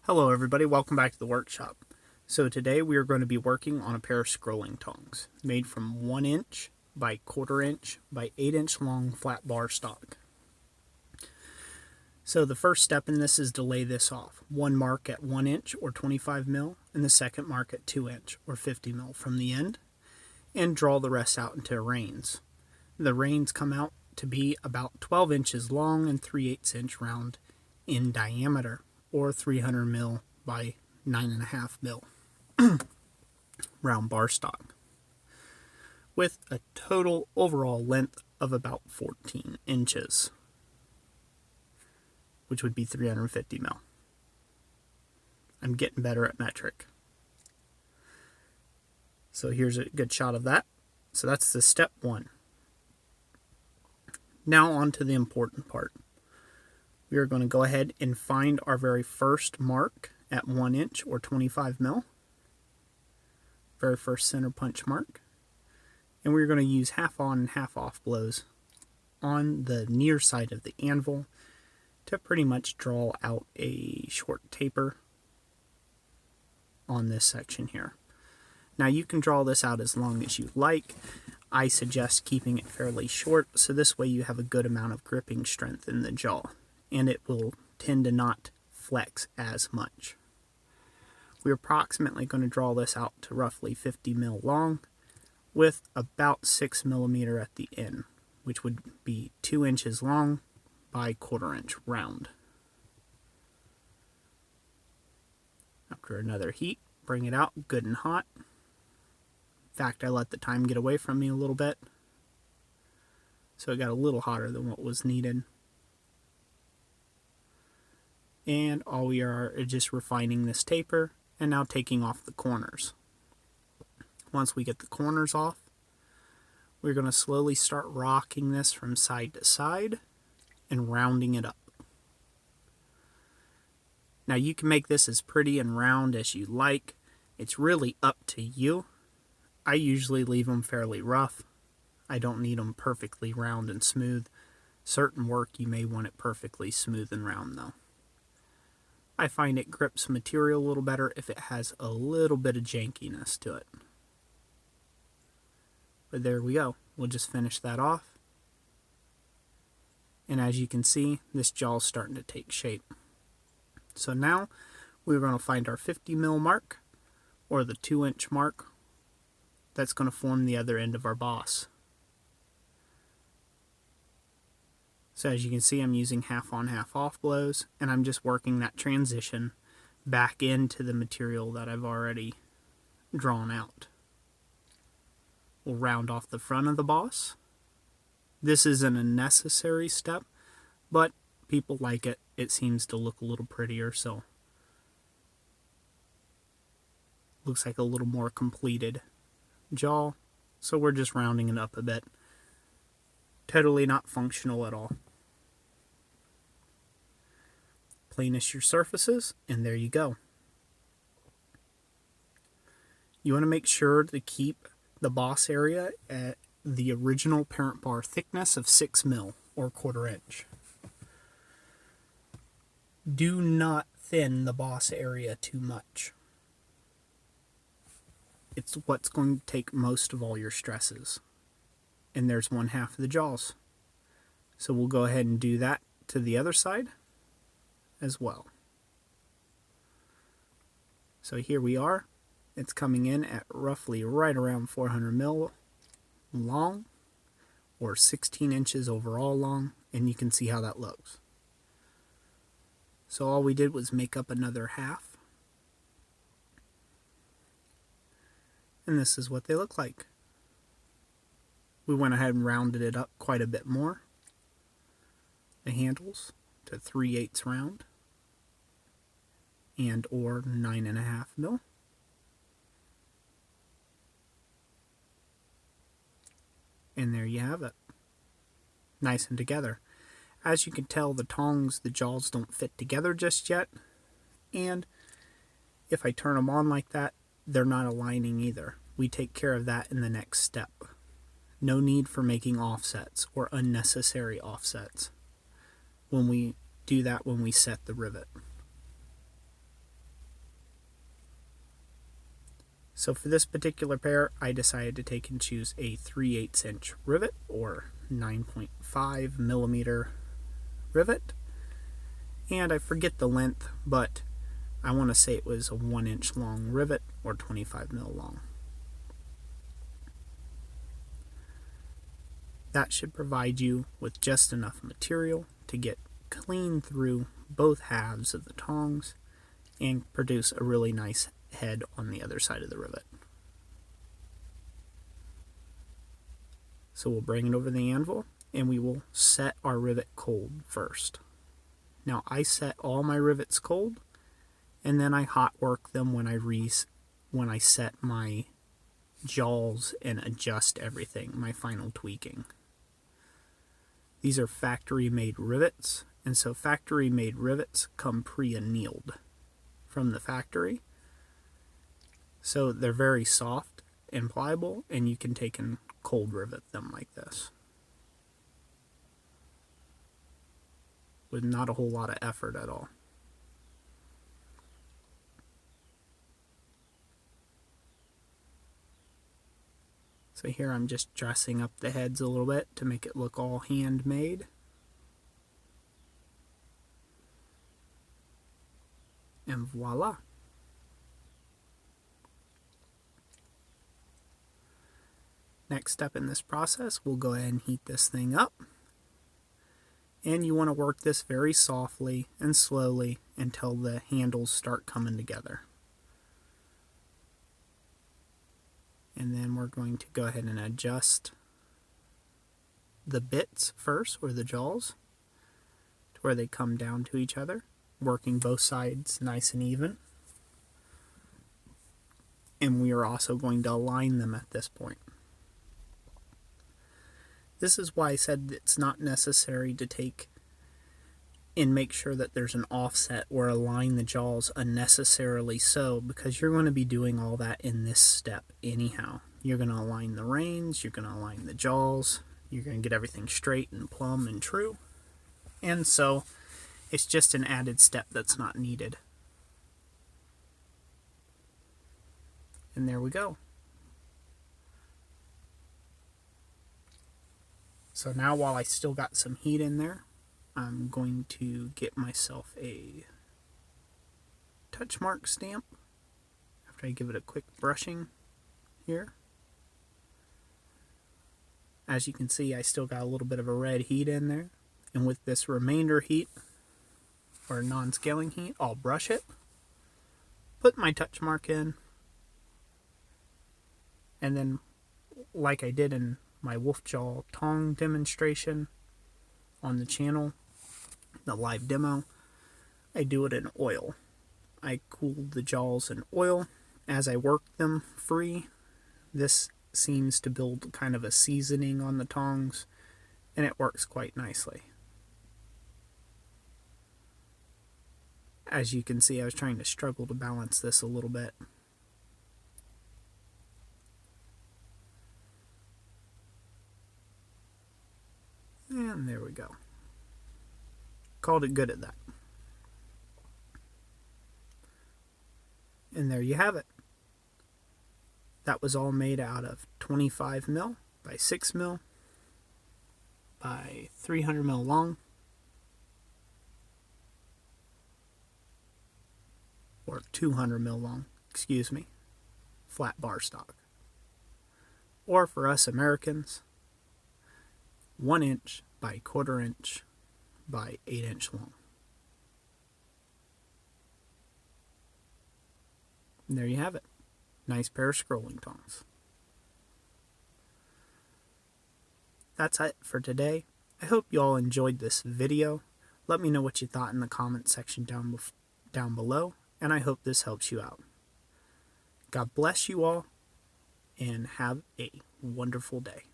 Hello everybody, welcome back to the workshop. So today we are going to be working on a pair of scrolling tongs made from 1 inch by 1/4 inch by 8 inch long flat bar stock. So the first step in this is to lay this off. One mark at 1 inch or 25 mil and the second mark at 2 inch or 50 mil from the end, and draw the rest out into reins. The reins come out to be about 12 inches long and 3/8 inch round in diameter, or 300 mil by 9.5 mil round bar stock, with a total overall length of about 14 inches, which would be 350 mil. I'm getting better at metric. So here's a good shot of that. So that's the step one. Now on to the important part. We are going to go ahead and find our very first mark at 1 inch or 25 mil. Very first center punch mark. And we're going to use half on and half off blows on the near side of the anvil to pretty much draw out a short taper on this section here. Now you can draw this out as long as you like. I suggest keeping it fairly short, so this way you have a good amount of gripping strength in the jaw, and it will tend to not flex as much. We're approximately going to draw this out to roughly 50 mil long with about 6 millimeter at the end, which would be 2 inches long by 1/4 inch round. After another heat, bring it out good and hot. In fact, I let the time get away from me a little bit, so it got a little hotter than what was needed. And all we are is just refining this taper and now taking off the corners. Once we get the corners off, we're going to slowly start rocking this from side to side and rounding it up. Now you can make this as pretty and round as you like. It's really up to you. I usually leave them fairly rough. I don't need them perfectly round and smooth. Certain work you may want it perfectly smooth and round though. I find it grips material a little better if it has a little bit of jankiness to it. But there we go. We'll just finish that off. And as you can see, this jaw is starting to take shape. So now we're going to find our 50 mil mark, or the 2 inch mark. That's going to form the other end of our boss. So as you can see, I'm using half on, half off blows, and I'm just working that transition back into the material that I've already drawn out. We'll round off the front of the boss. This isn't a necessary step, but people like it. It seems to look a little prettier, so looks like a little more completed jaw. So we're just rounding it up a bit. Totally not functional at all. Planish your surfaces, and there you go. You want to make sure to keep the boss area at the original parent bar thickness of 6 mil or 1/4 inch. Do not thin the boss area too much. It's what's going to take most of all your stresses. And there's 1/2 of the jaws. So we'll go ahead and do that to the other side as well. So here we are. It's coming in at roughly right around 400 mil long, or 16 inches overall long, and you can see how that looks. So all we did was make up another half, and this is what they look like. We went ahead and rounded it up quite a bit more, the handles to 3/8 round and or 9.5 mil. And there you have it. Nice and together. As you can tell, the tongs, the jaws don't fit together just yet. And if I turn them on like that, they're not aligning either. We take care of that in the next step. No need for making offsets or unnecessary offsets when we do that when we set the rivet. So for this particular pair, I decided to take and choose a 3/8 inch rivet or 9.5 millimeter rivet. And I forget the length, but I want to say it was a 1 inch long rivet or 25 mil long. That should provide you with just enough material to get clean through both halves of the tongs and produce a really nice head on the other side of the rivet. So we'll bring it over the anvil and we will set our rivet cold first. Now I set all my rivets cold and then I hot work them when I set my jaws and adjust everything, my final tweaking. These are factory made rivets, and so factory made rivets come pre-annealed from the factory. So they're very soft and pliable, and you can take and cold rivet them like this with not a whole lot of effort at all. So here I'm just dressing up the heads a little bit to make it look all handmade. And voila! Next step in this process, we'll go ahead and heat this thing up. And you want to work this very softly and slowly until the handles start coming together. And then we're going to go ahead and adjust the bits first, or the jaws, to where they come down to each other, working both sides nice and even. And we are also going to align them at this point. This is why I said it's not necessary to take and make sure that there's an offset or align the jaws unnecessarily so, because you're going to be doing all that in this step anyhow. You're going to align the reins, you're going to align the jaws, you're going to get everything straight and plumb and true. And so it's just an added step that's not needed. And there we go. So now, while I still got some heat in there, I'm going to get myself a touch mark stamp after I give it a quick brushing here. As you can see, I still got a little bit of a red heat in there, and with this remainder heat or non-scaling heat, I'll brush it, put my touch mark in, and then, like I did in my wolf jaw tong demonstration on the channel, the live demo, I do it in oil. I cool the jaws in oil as I work them free. This seems to build kind of a seasoning on the tongs, and it works quite nicely. As you can see, I was trying to struggle to balance this a little bit. And there we go. Called it good at that. And there you have it. That was all made out of 25 mil by 6 mil by 300 mil long, or 200 mil long, excuse me, flat bar stock. Or for us Americans, 1 inch by 1/4 inch by 8 inch long. And there you have it. Nice pair of scrolling tongs. That's it for today. I hope you all enjoyed this video. Let me know what you thought in the comment section down below, and I hope this helps you out. God bless you all, and have a wonderful day.